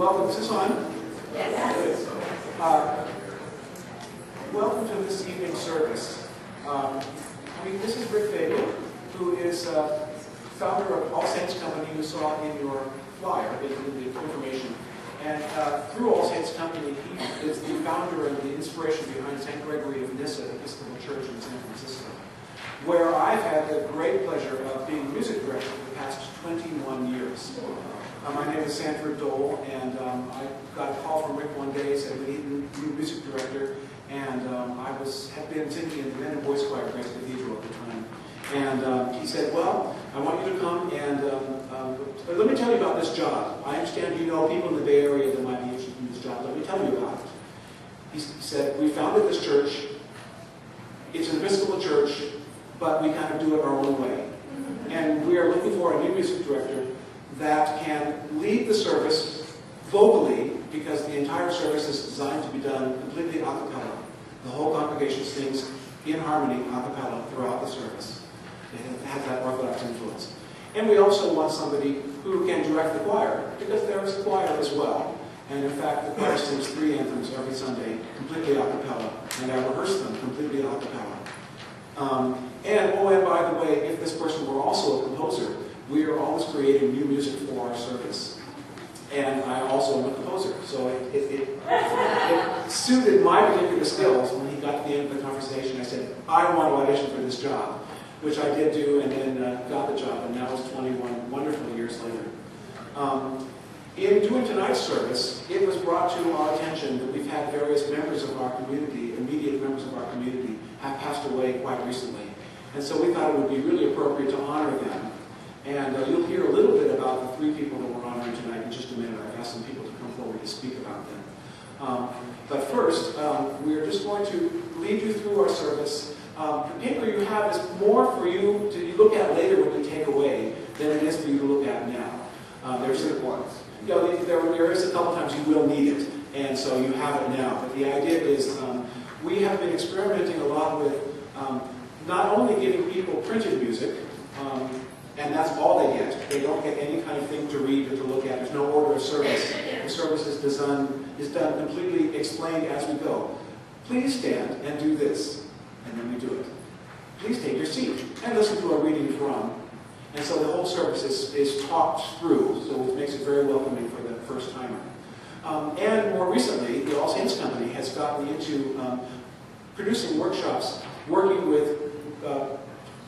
Welcome. Is this on? Yes. Welcome to this evening's service. This is Rick Fabian, who is founder of All Saints Company, you saw in your flyer, in the information. And through All Saints Company, he is the founder and the inspiration behind St. Gregory of Nyssa Episcopal Church in San Francisco, where I've had the great pleasure of being music director for the past 21 years. My name is Sanford Dole, and I got a call from Rick one day, said we need a new music director, and I had been singing in the men and boys choir at Grace Cathedral at the time. And he said, well, I want you to come and let me tell you about this job. I understand you know people in the Bay Area that might be interested in this job. Let me tell you about it. He said, we founded this church. It's an Episcopal church, but we kind of do it our own way. And we are looking for a new music director that can lead the service vocally, because the entire service is designed to be done completely a cappella. The whole congregation sings in harmony a cappella throughout the service. It has that Orthodox influence. And we also want somebody who can direct the choir, because there is a choir as well. And in fact, the choir sings 3 anthems every Sunday, completely a cappella, and I rehearse them completely a cappella. And by the way, if this person were also a composer, we are always creating new music for our service. And I also am a composer, so it suited my particular skills. When he got to the end of the conversation, I said, I want to audition for this job, which I did do, and then got the job, and now it's 21 wonderful years later. In doing tonight's service, it was brought to our attention that we've had various members of our community, immediate members of our community, have passed away quite recently. And so we thought it would be really appropriate to honor them. And you'll hear a little bit about the 3 people that we're honoring tonight in just a minute. I've asked some people to come forward to speak about them. But first, we're just going to lead you through our service. The paper you have is more for you to look at later when you take away than it is for you to look at now. There's there is a couple times you will need it, and so you have it now. But the idea is we have been experimenting a lot with not only giving people printed music, and that's all they get. They don't get any kind of thing to read or to look at. There's no order of service. The service is done completely explained as we go. Please stand and do this, and then we do it. Please take your seat and listen to a reading from. And so the whole service is talked through, so it makes it very welcoming for the first timer. And more recently, the All Saints Company has gotten into producing workshops, working with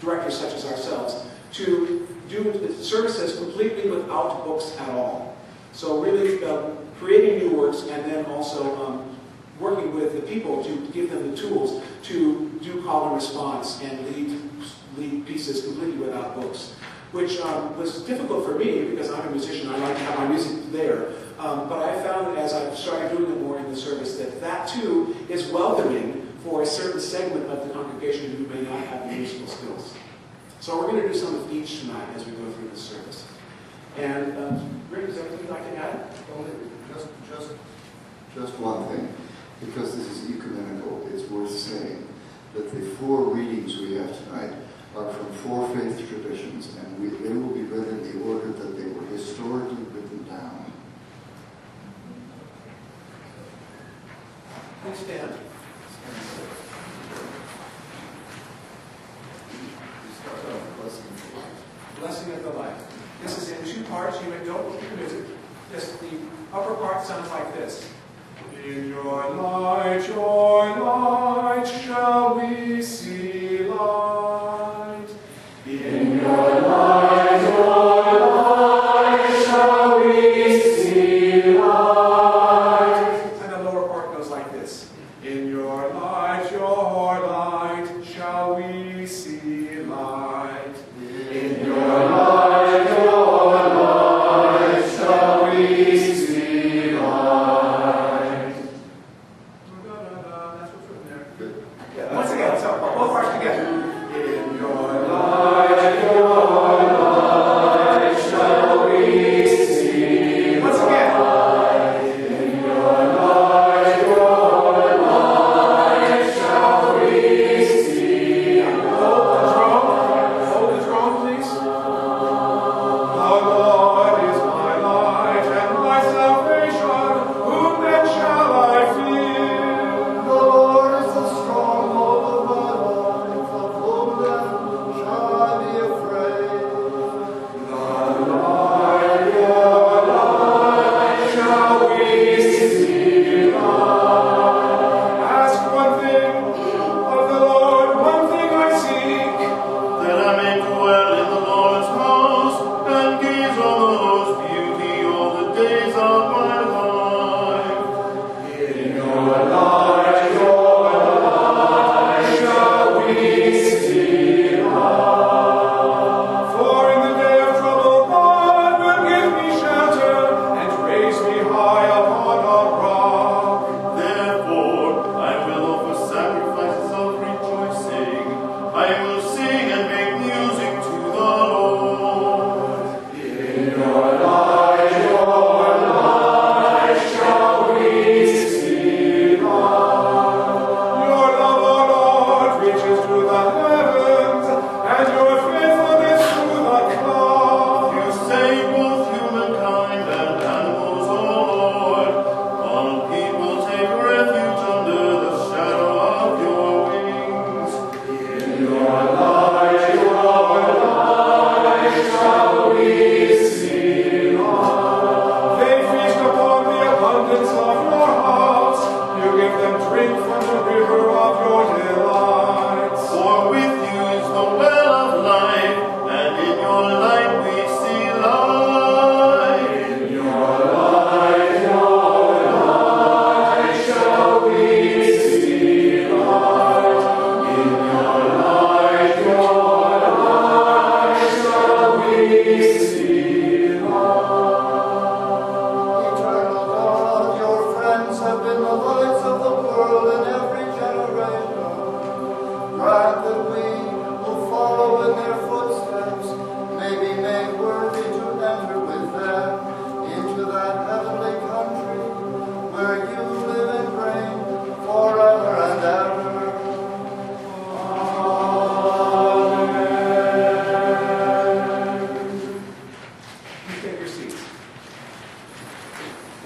directors such as ourselves, to do services completely without books at all. So really creating new works, and then also working with the people to give them the tools to do call and response and lead pieces completely without books, which was difficult for me because I'm a musician. I like to have my music there. But I found as I started doing it more in the service that too is welcoming for a certain segment of the congregation who may not have the musical skills. So we're going to do some of each tonight as we go through this service. And Rick, is there anything you'd like to add? Just one thing. Because this is ecumenical, it's worth saying that the 4 readings we have tonight are from 4 faith traditions, and they will be read in the order that they were historically written down. Please stand. Blessing of the life. This is in 2 parts. You don't look at the music. Just the upper part sounds like this. In your light shall we see light. In your light shall we see light. And the lower part goes like this. In your light shall we see light. In your light shall we see light. That's what's written there. Good. Yeah, once again, so both parts together. In your light shall we see once again. In your light shall we see. Hold the throne, please. The Lord is my light and my salvation.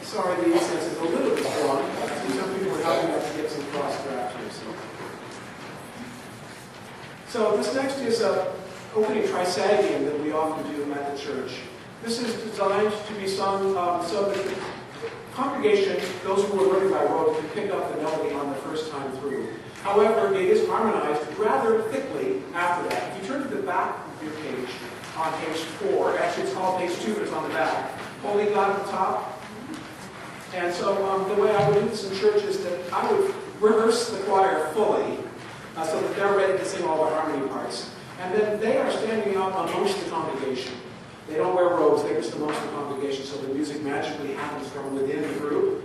Sorry, the incense is a little bit strong. I see some people are helping us to get some cross draft here. So this next is a opening trisagion that we often do at the church. This is designed to be sung so that the congregation, those who are learning by rote, can pick up the melody on the first time through. However, it is harmonized rather thickly after that. If you turn to the back of your page, on page 4, actually it's called page 2, but it's on the back. Holy God at the top. And so the way I would do this in church is that I would rehearse the choir fully so that they're ready to sing all the harmony parts. And then they are standing out amongst the congregation. They don't wear robes, they're just amongst the congregation, so the music magically happens from within the group.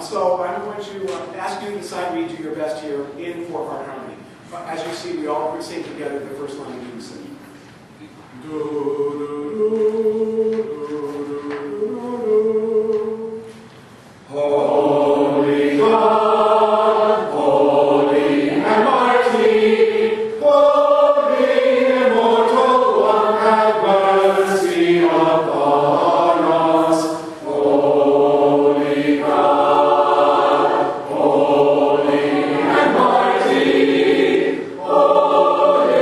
So I'm going to ask you to decide where you do your best here in 4-part harmony. As you see, we all sing together the first line of unison. Do, do, do, do, do, do, do. Holy God, holy and mighty, holy immortal one, have mercy upon us. Holy God, holy and mighty, holy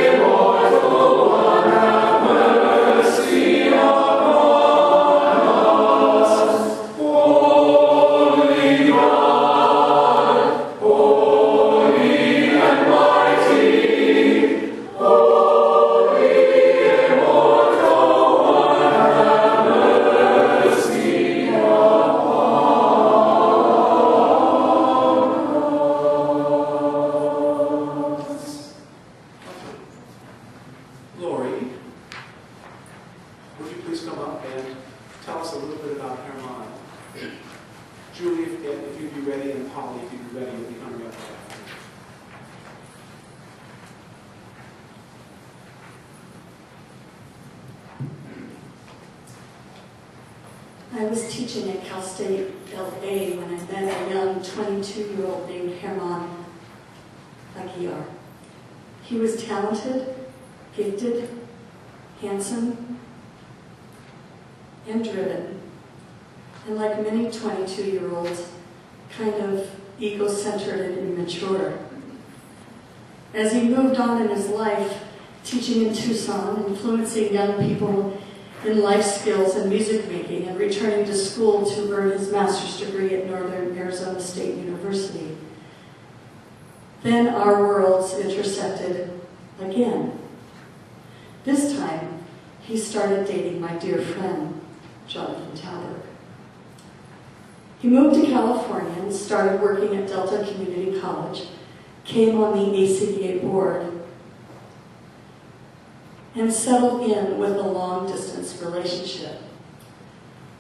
immortal one, have mercy upon us. Holy God, holy and mighty, holy immortal one, have mercy upon us. Lori, would you please come up and tell us a little bit about Hermann? Julie, if you'd be ready, and Polly, if you'd be ready, you'll be coming up right after. I was teaching at Cal State LA when I met a young 22-year-old named Hermann Aguiar. He was talented, gifted, handsome, and driven, and like many 22-year-olds, kind of ego-centered and immature. As he moved on in his life, teaching in Tucson, influencing young people in life skills and music making, and returning to school to earn his master's degree at Northern Arizona State University. Then our worlds intersected again. This time, he started dating my dear friend, Jonathan Talbert. He moved to California and started working at Delta Community College, came on the ACDA board, and settled in with a long-distance relationship.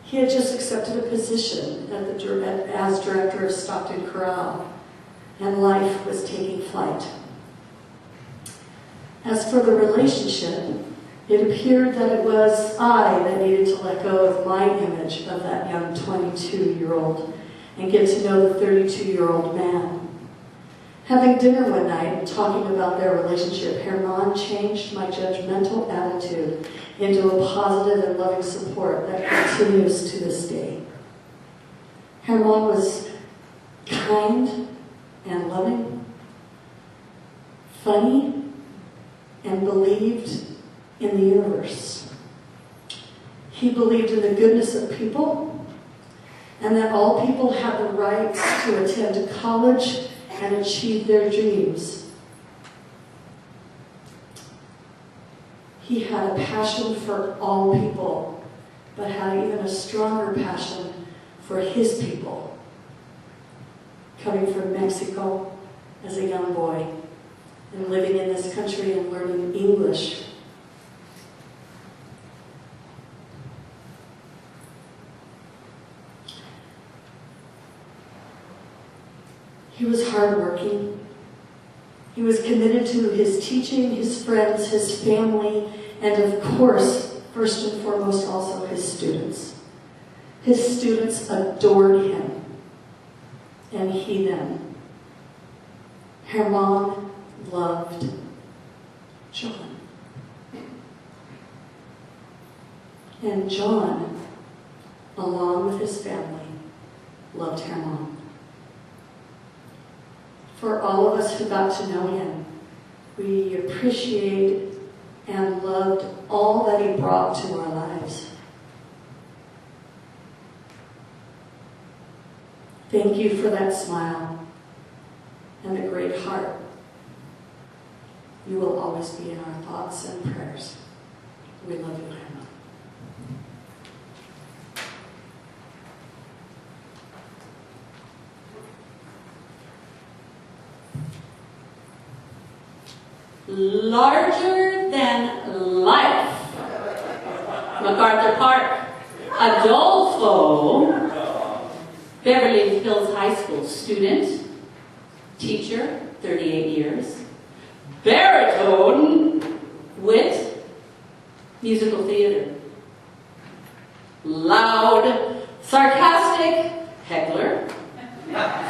He had just accepted a position as director of Stockton Corral, and life was taking flight. As for the relationship, it appeared that it was I that needed to let go of my image of that young 22-year-old and get to know the 32-year-old man. Having dinner one night and talking about their relationship, Hermann changed my judgmental attitude into a positive and loving support that continues to this day. Hermann was kind and loving, funny, and believed in the universe. He believed in the goodness of people and that all people had the right to attend college and achieve their dreams. He had a passion for all people, but had even a stronger passion for his people. Coming from Mexico as a young boy and living in this country and learning English. He was hardworking. He was committed to his teaching, his friends, his family, and of course, first and foremost, also his students. His students adored him, and he them. Hermann loved John. And John along with his family, loved Herman. For all of us who got to know him, we appreciate and loved all that he brought to our lives. Thank you for that smile and the great heart. You will always be in our thoughts and prayers. We love you, Herman. Larger than life. MacArthur Park. Adolfo, Beverly Hills High School student, teacher, 38 years, baritone, wit, musical theater, loud, sarcastic, heckler,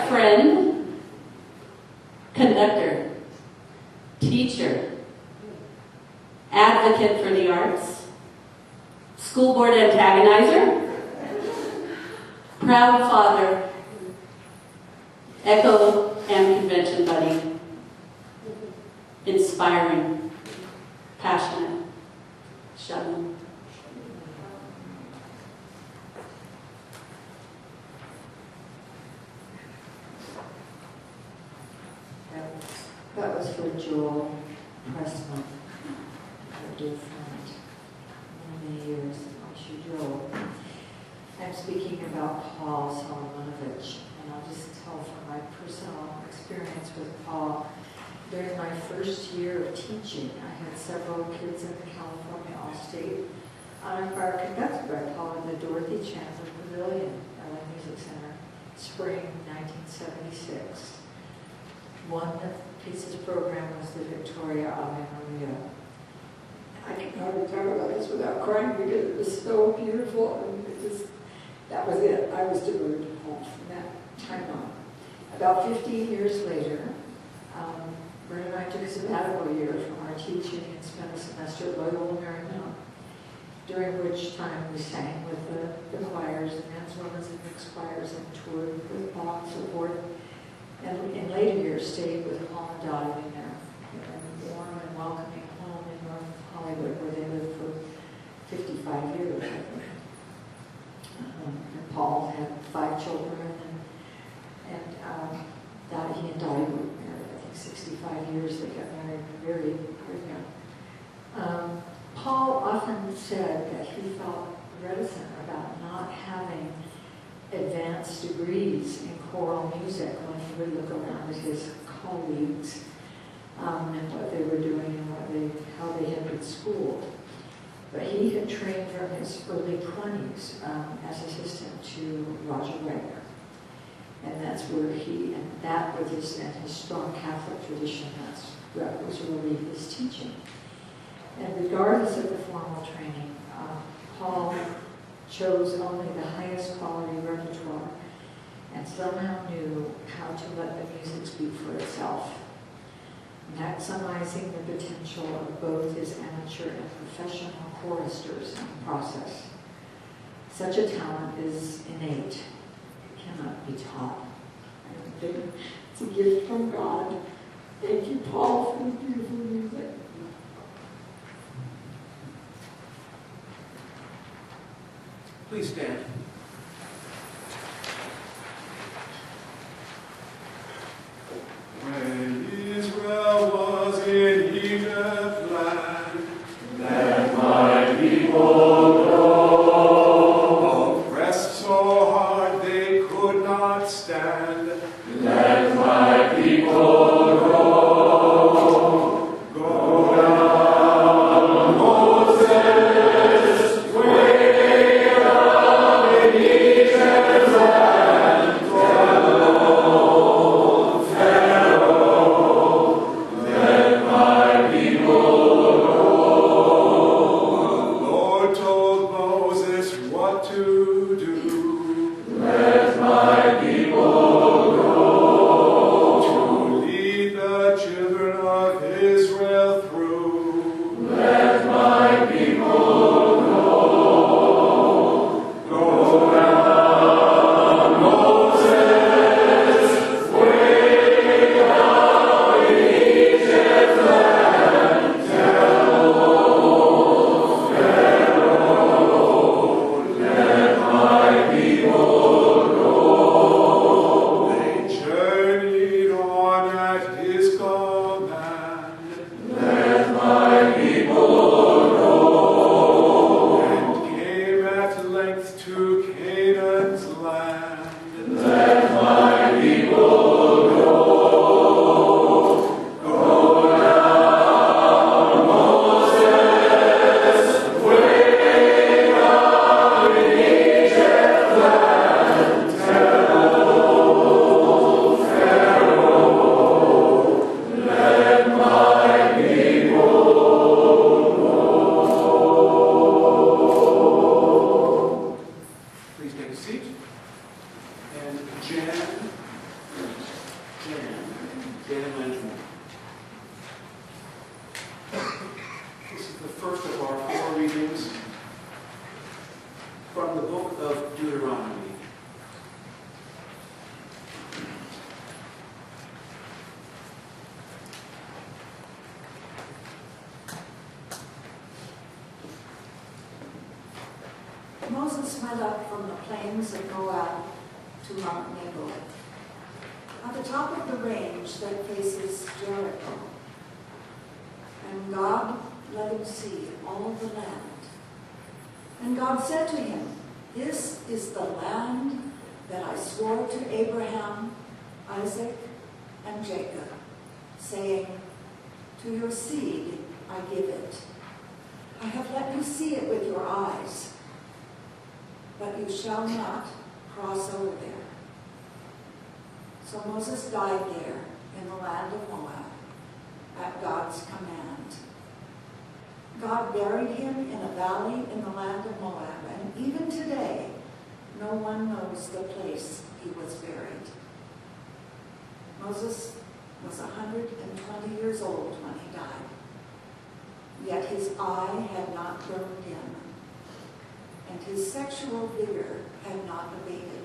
friend, conductor, teacher, advocate for the arts, school board antagonizer, proud father, echo and convention buddy, inspiring, passionate, shouting. That was for Joel Pressman, our dear friend, many years. Wish you, Joel. I'm speaking about Paul Solomonovich, and I'll just tell from my personal experience with Paul. During my first year of teaching, I had several kids in the California All-State Honor Choir conducted by Paul in the Dorothy Chandler Pavilion, LA Music Center, spring 1976. One of the pieces program was the Victoria Ave Maria. I can hardly talk about this without crying because it was so beautiful, and it just, that was it. I was devoted to Paul from that time on. About 15 years later, Bert and I took a sabbatical year from our teaching and spent a semester at Loyola Marymount, during which time we sang with the choirs, the men's, women's, and mixed choirs, and toured with Paul and so forth. And in later years, stayed with Paul and Dottie in their warm and welcoming home in North Hollywood, where they lived for 55 years, I think. And Paul had 5 children, and Dottie and Dottie were married, I think, 65 years. They got married very young. Paul often said that he felt reticent about not having advanced degrees in choral music when he would look around at his colleagues and what they were doing and how they had been schooled. But he had trained from his early 20s as assistant to Roger Wagner. And that's where and that with his strong Catholic tradition, that was really his teaching. And regardless of the formal training, Paul chose only the highest quality repertoire and somehow knew how to let the music speak for itself, maximizing the potential of both his amateur and professional choristers in the process. Such a talent is innate. It cannot be taught. I think it's a gift from God. Thank you, Paul, for the beautiful music. Please stand. When Israel was in Egypt land, let my people go. Oppressed so hard they could not stand, let my people go. Go down, Moses, way down. and Jan Langevin. This is the first of our 4 readings from the book of Deuteronomy. Moses went up from the plains of Moab to Mount Nebo, at the top of the range that faces Jericho. And God let him see all the land. And God said to him, "This is the land that I swore to Abraham, Isaac, and Jacob, saying, 'To your seed I give it.' I have let you see it with your eyes, but you shall not cross over there." So Moses died there in the land of Moab at God's command. God buried him in a valley in the land of Moab, and even today, no one knows the place he was buried. Moses was 120 years old when he died, yet his eye had not grown dim, and his sexual vigor had not abated.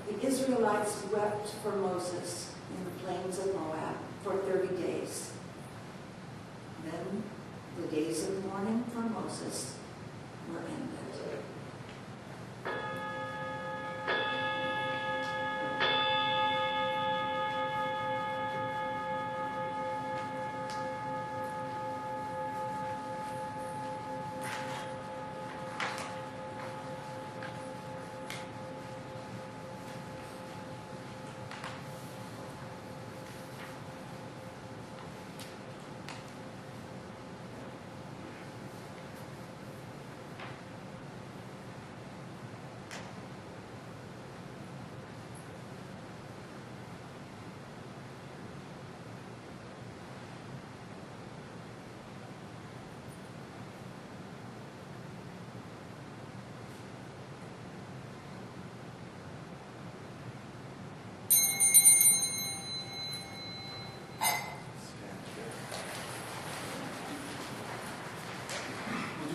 The Israelites wept for Moses in the plains of Moab for 30 days. Then the days of mourning for Moses were ended.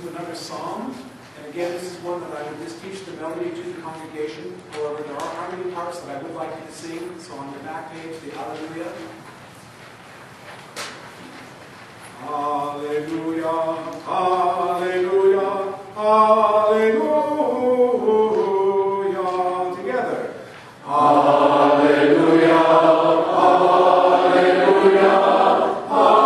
Another psalm, and again, this is one that I would just teach the melody to the congregation. However, there are harmony parts that I would like you to sing. So on the back page, the Alleluia. Alleluia, Alleluia, Alleluia. Together. Alleluia, Alleluia. Alleluia.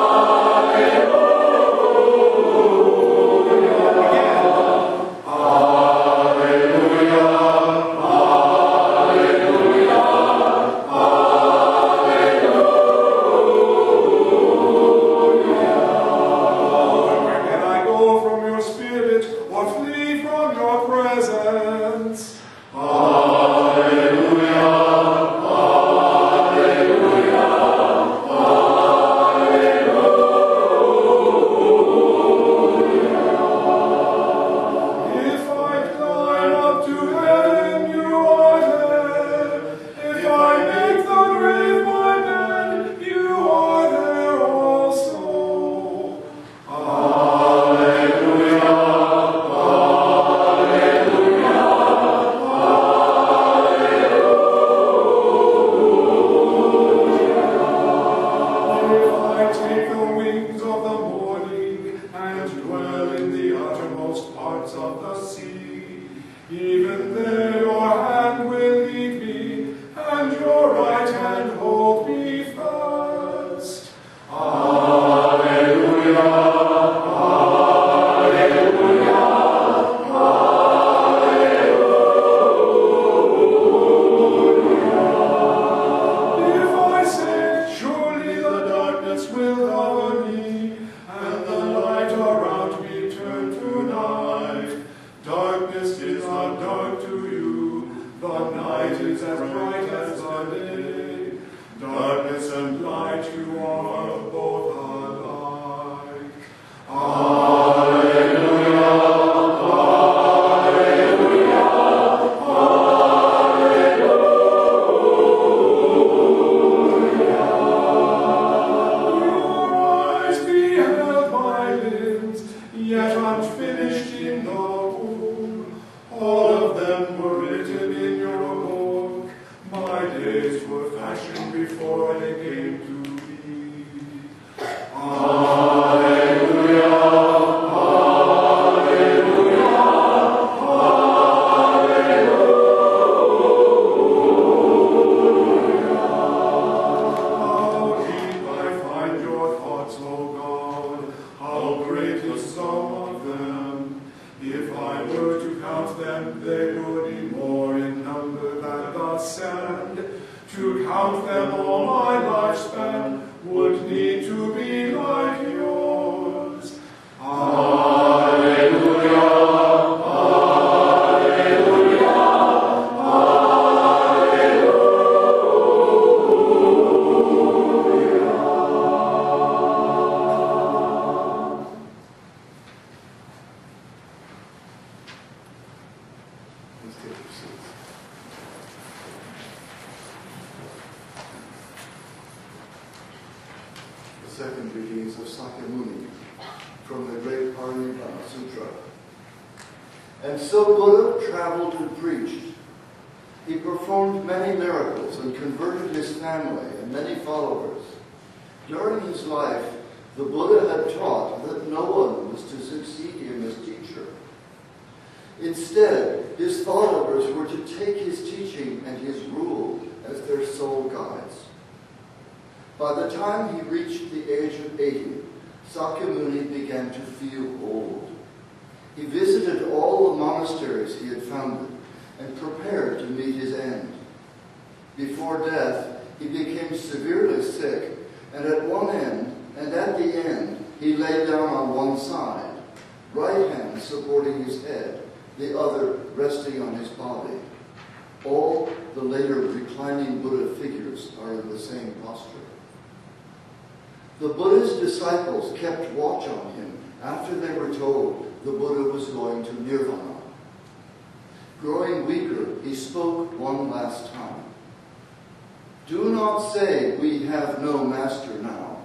they would be more in number than the sand. To count them all my lifespan would need to be like yours. Alleluia, alleluia, alleluia. Please take your seats. The second reading is of Sakyamuni from the great Parinibbana Sutra. And so Buddha traveled and preached. He performed many miracles and converted his family and many followers. During his life, the Buddha had taught that no one was to succeed him as teacher. Instead, his followers were to take his teaching and his rule as their sole guides. By the time he reached the age of 80, Sakyamuni began to feel old. He visited all the monasteries he had founded and prepared to meet his end. Before death, he became severely sick, and at one end and at the end, he lay down on one side, right hand supporting his head, the other resting on his body. All the later reclining Buddha figures are in the same posture. The Buddha's disciples kept watch on him after they were told the Buddha was going to Nirvana. Growing weaker, he spoke one last time. Do not say we have no master now.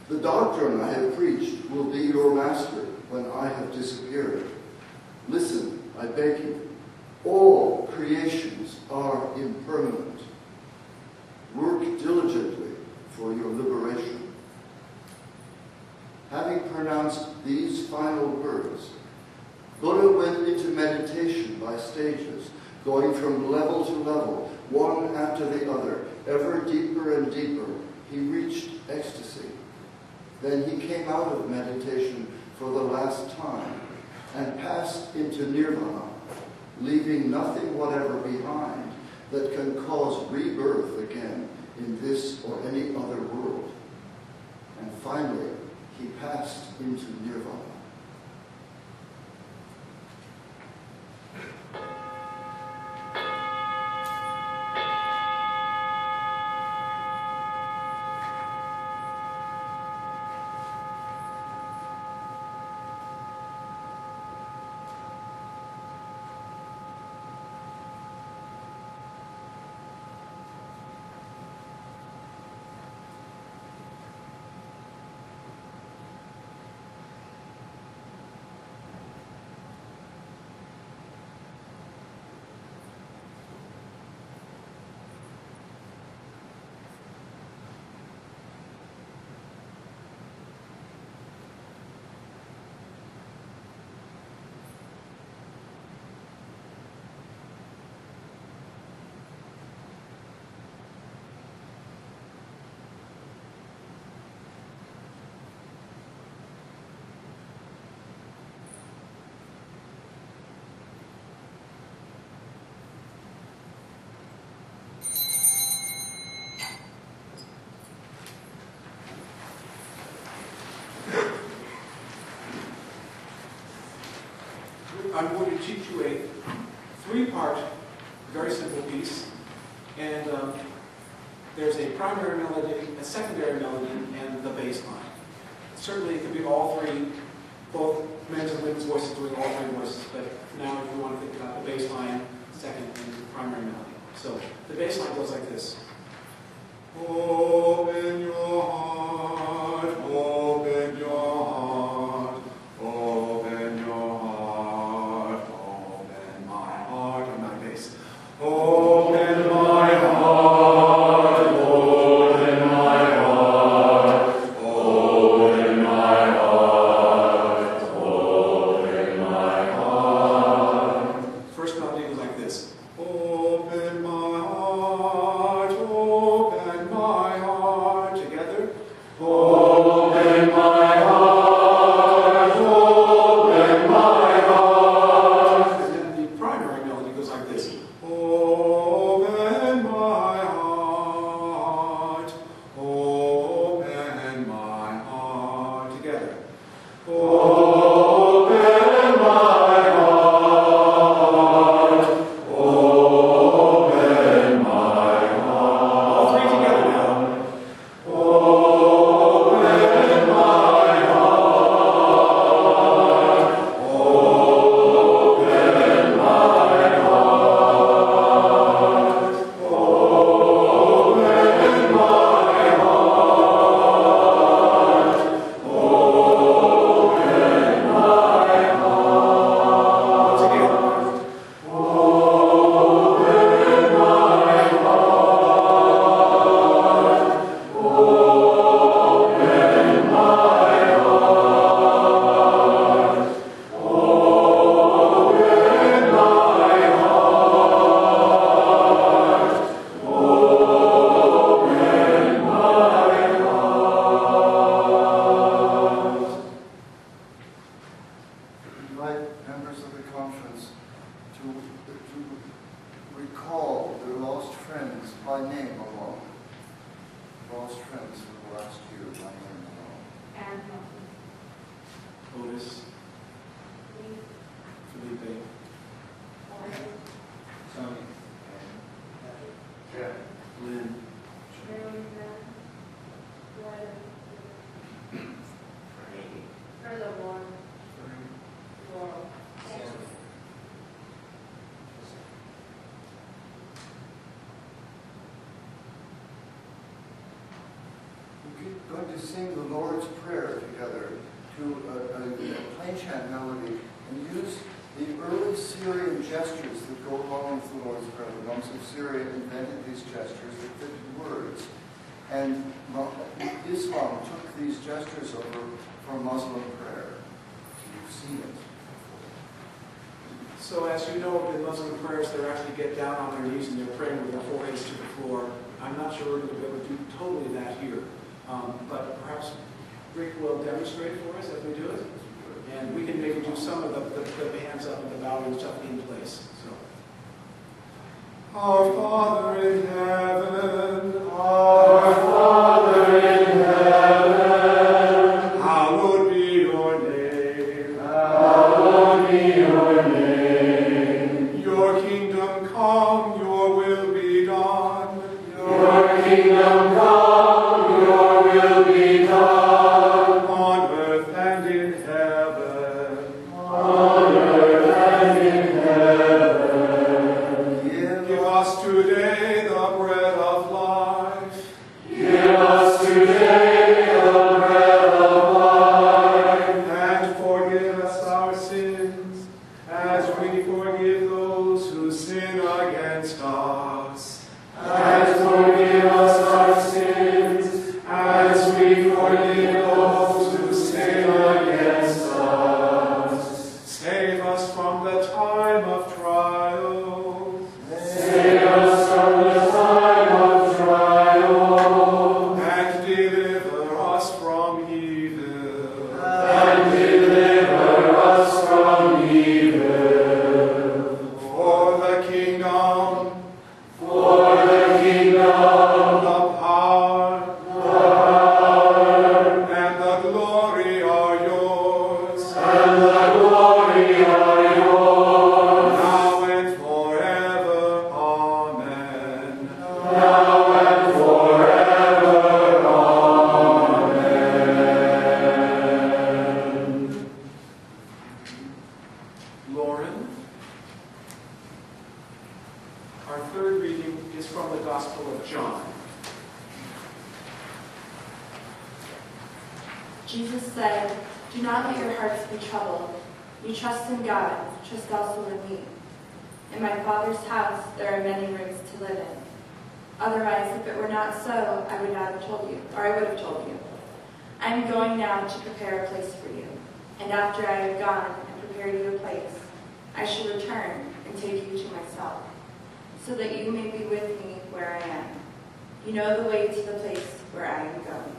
The doctrine I have preached will be your master when I have disappeared. Listen, I beg you. All creations are impermanent. Work diligently for your liberation. Having pronounced these final words, Buddha went into meditation by stages, going from level to level, one after the other, ever deeper and deeper. He reached ecstasy. Then he came out of meditation for the last time and passed into Nirvana, leaving nothing whatever behind that can cause rebirth again in this or any other world. And finally, he passed into Nirvana. I'm going to teach you a three-part, very simple piece. And there's a primary melody, a secondary melody, and the bass line. Certainly it could be all three, both men's and women's voices doing all three voices, but now if you want to think about the bass line, second, and the primary melody. So the bass line goes like this. Open your heart, open your heart, open your heart, open my heart, on my bass. Open my heart, open my heart, open my heart, open my heart. First melody goes like this. Open my heart, open my heart. goes like this. Open my heart, open my heart. Together. Open my heart, open my heart. All three together now. Open my heart, open my heart, open my heart, open my heart. Once again. Open my heart, open my heart, open my heart, open my heart. Invite members of the conference to recall their lost friends by name alone. Lost friends for the last year by name alone. Otis. Felipe. Tony. Lynn. We're going to sing the Lord's Prayer together to a plain chant melody and use the early Syrian gestures that go along with the Lord's Prayer. The monks of Syria invented these gestures that fitted words. And Islam took these gestures over for Muslim prayer. You've seen it. So as you know, in Muslim prayers, they actually get down on their knees and they're praying with their foreheads to the floor. I'm not sure we're going to be able to do totally that here. But perhaps Rick will demonstrate for us if we do it. And we can maybe do some of the hands up and the bowing stuff in place. So. Our Father in heaven, our Father in heaven, hallowed be your name. Hallowed be your name. Your kingdom come, your will be done. Your kingdom come, your will be done. On earth and in heaven. On earth and in heaven. Give us today the bread of life. Give us today the bread of life. And forgive us our sins, as we forgive those who sin against us. And forgive us our sins, as we forgive those who sin against us. Save us from the time of trial. Save us from the time of trial. And deliver us from evil. And deliver us from evil. For the kingdom, the power, and the glory are yours. And the glory are yours. Now and forever. Amen. Now and forever. Amen. Lauren. Our third reading is from the Gospel of John. Jesus said, "Do not let your hearts be troubled. You trust in God, trust also in me. In my Father's house there are many rooms to live in. Otherwise, if it were not so, I would not have told you, or I would have told you. I am going now to prepare a place for you. And after I have gone and prepared you a place, I shall return and take you to myself, so that you may be with me where I am. You know the way to the place where I am going."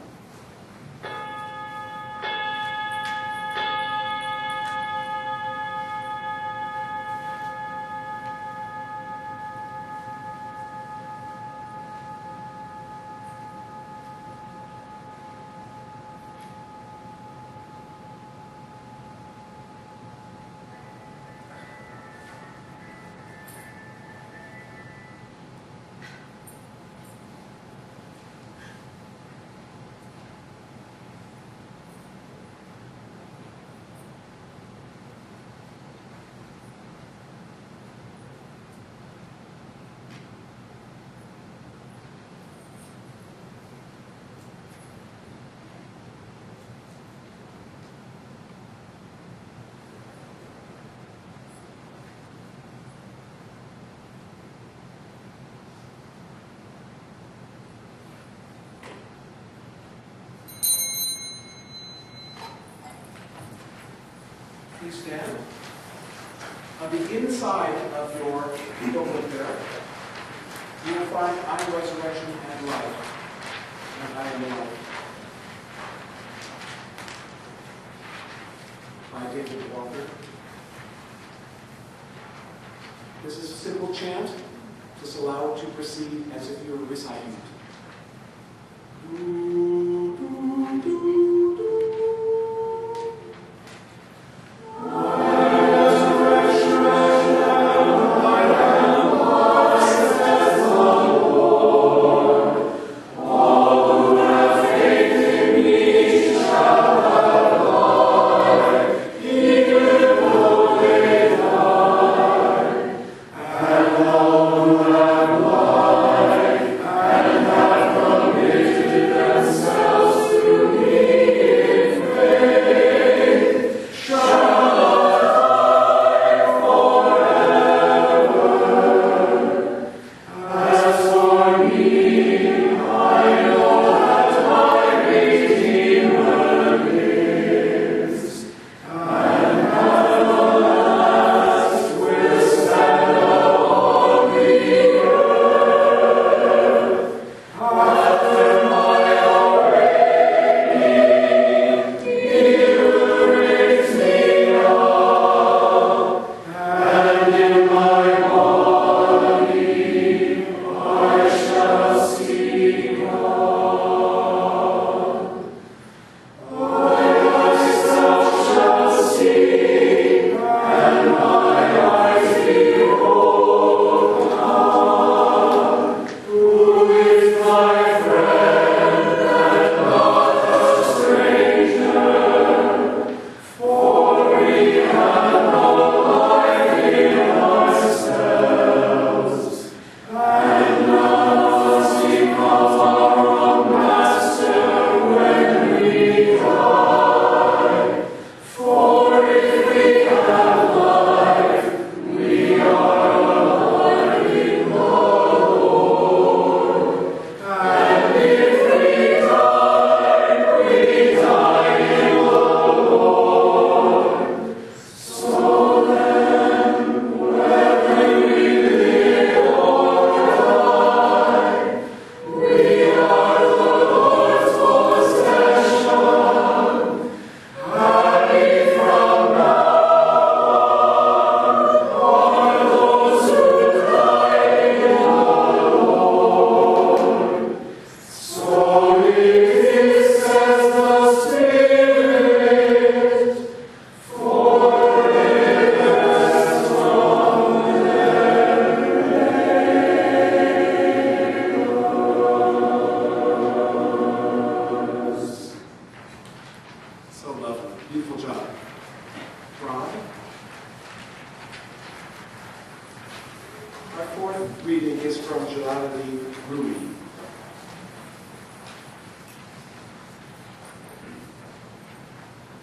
Please stand. On the inside of your booklet there, you will find I am resurrection and life. And I am the life. By David Walker. This is a simple chant. Just allow it to proceed as if you were reciting it. Do, do, do, do.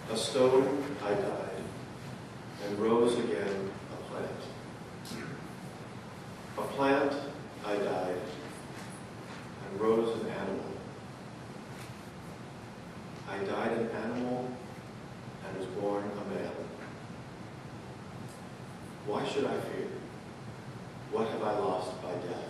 A stone I died, and rose again a plant. A plant I died, and rose an animal. I died an animal, and was born a man. Why should I fear? What have I lost by death?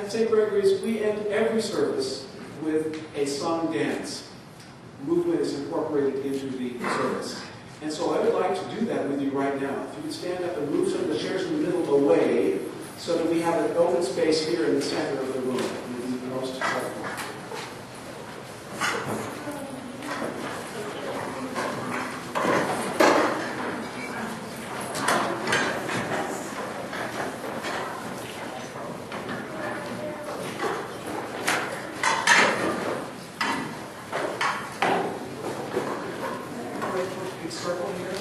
At St. Gregory's, we end every service with a sung dance. Movement is incorporated into the service. And so I would like to do that with you right now. If you could stand up and move some of the chairs in the middle away so that we have an open space here in the center of the room. It would be the most helpful. Circle here.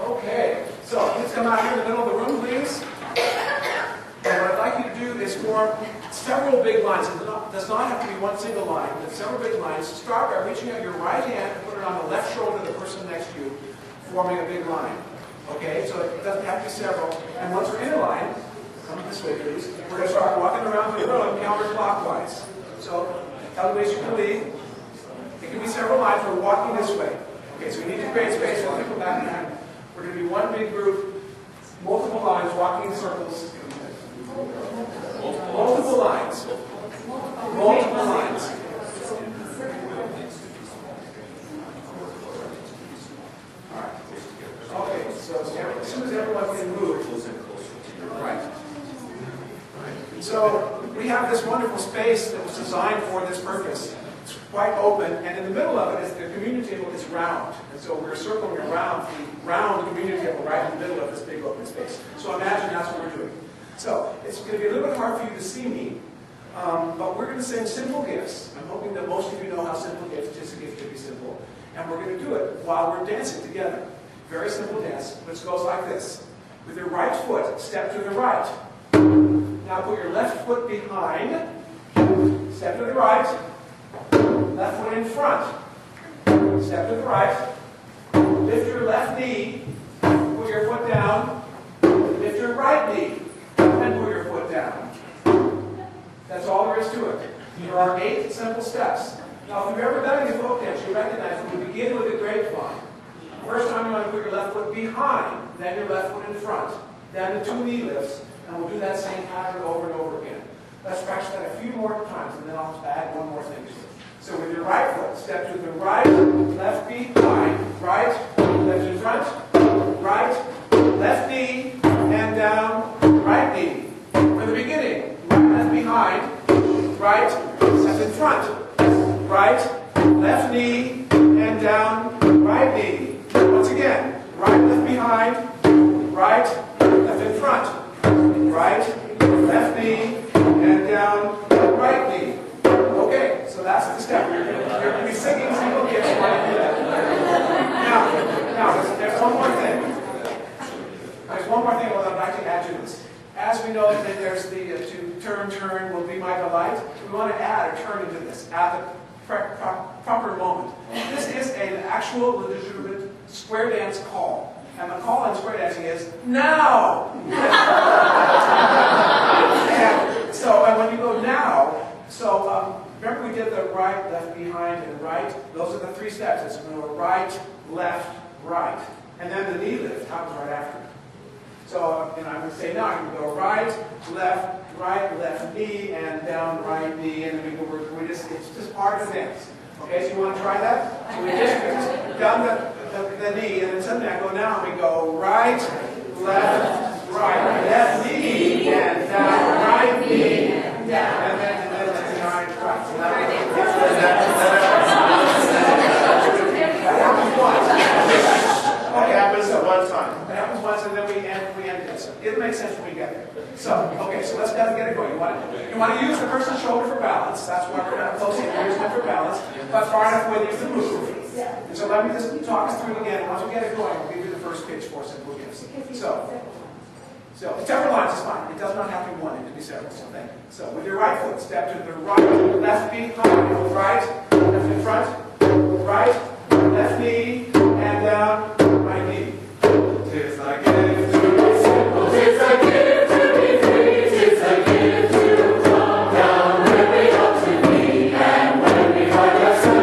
Okay, so please come out here in the middle of the room, please. And what I'd like you to do is form several big lines. It does not have to be one single line, but several big lines. Start by reaching out your right hand and put it on the left shoulder of the person next to you, forming a big line. Okay, so it doesn't have to be several. And once we're in a line, come this way, please. We're going to start walking around the room counterclockwise. So, tell the ways you can lead. It can be several lines. We're walking this way. Okay, so we need to create space for people back behind. We're going to be one big group, multiple lines, walking in circles. Multiple lines. Multiple lines. Okay, so as soon as everyone can move, right. So we have this wonderful space that was designed for this purpose. It's quite open, and in the middle of it is the communion table is round. And so we're circling around the round communion table right in the middle of this big open space. So imagine that's what we're doing. So it's going to be a little bit hard for you to see me, but we're going to sing simple gifts. I'm hoping that most of you know how simple gifts, just a gift can be simple. And we're going to do it while we're dancing together. Very simple dance, which goes like this. With your right foot, step to the right. Now put your left foot behind. Step to the right. Left foot in front. Step to the right. Lift your left knee. Put your foot down. Lift your right knee. And put your foot down. That's all there is to it. There are 8 simple steps. Now, if you've ever done any folk dance, you recognize when we begin with a grapevine. First time you want to put your left foot behind, then your left foot in front, then the 2 knee lifts, and we'll do that same pattern over and over again. Let's practice that a few more times, and then I'll add one more thing to it. So with your right foot, step to the right, left behind, right, left in front, right, left knee, and down, right knee. For the beginning, left behind, right, left in front, right, left knee, and down, right knee. Once again, right, left behind, right, left in front, right, left knee, and down, right knee. Okay, so that's the step. You're going to be singing single gifts while you do that. Now, there's one more thing. There's one more thing I'd like to add to this. As we know that there's the to turn will be my delight, we want to add a turn into this at the proper moment. This is an actual legitimate square dance call. And the call in square dancing is, now! And so when you go now, remember we did the right, left, behind, and right? Those are the 3 steps. It's going to go right, left, right. And then the knee lift happens right after. So, I'm going to say now, you can go right, left knee, and down, right knee, and then it's just part of the dance. Okay, so you want to try that? So we just down the knee, and then suddenly I go now, and we go right, left knee, and down, right knee, and then right. So that happens once. Okay, happens one time. It happens once, and then we end it. So it'll make sense when we get there. So, okay, so let's get it going. You want to use the person's shoulder for balance. That's why we're kind of close here. Use them for balance, but far enough away that you can move. And so let me just talk us through it again. Once we get it going, we'll give you the first pitch for simple gifts. So several lines is fine. It does not have to be one. It can be several. So thank you. So with your right foot, step to the right, left behind, right, left in front, right, left knee, and down, right knee. Tis I give to be simple, tis I give to be free, tis I give to come down when we ought to be, and when we find ourselves.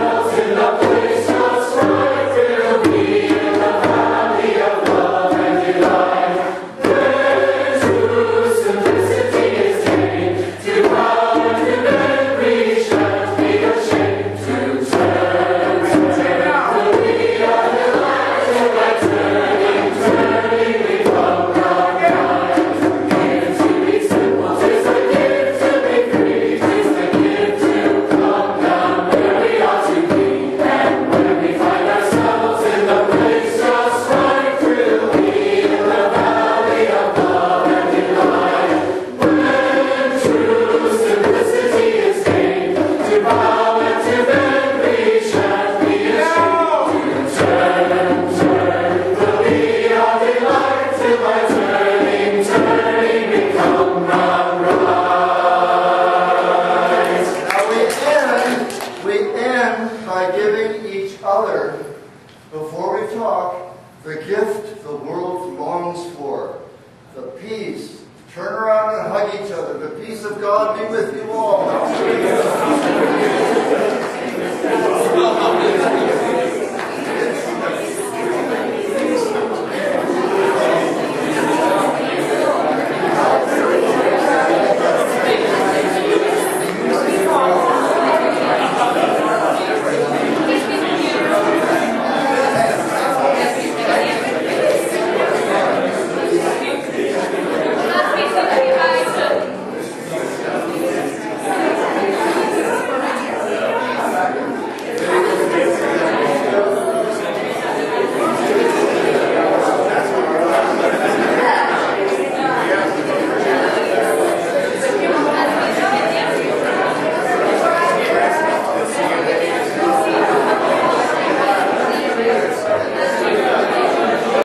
peace of God be with you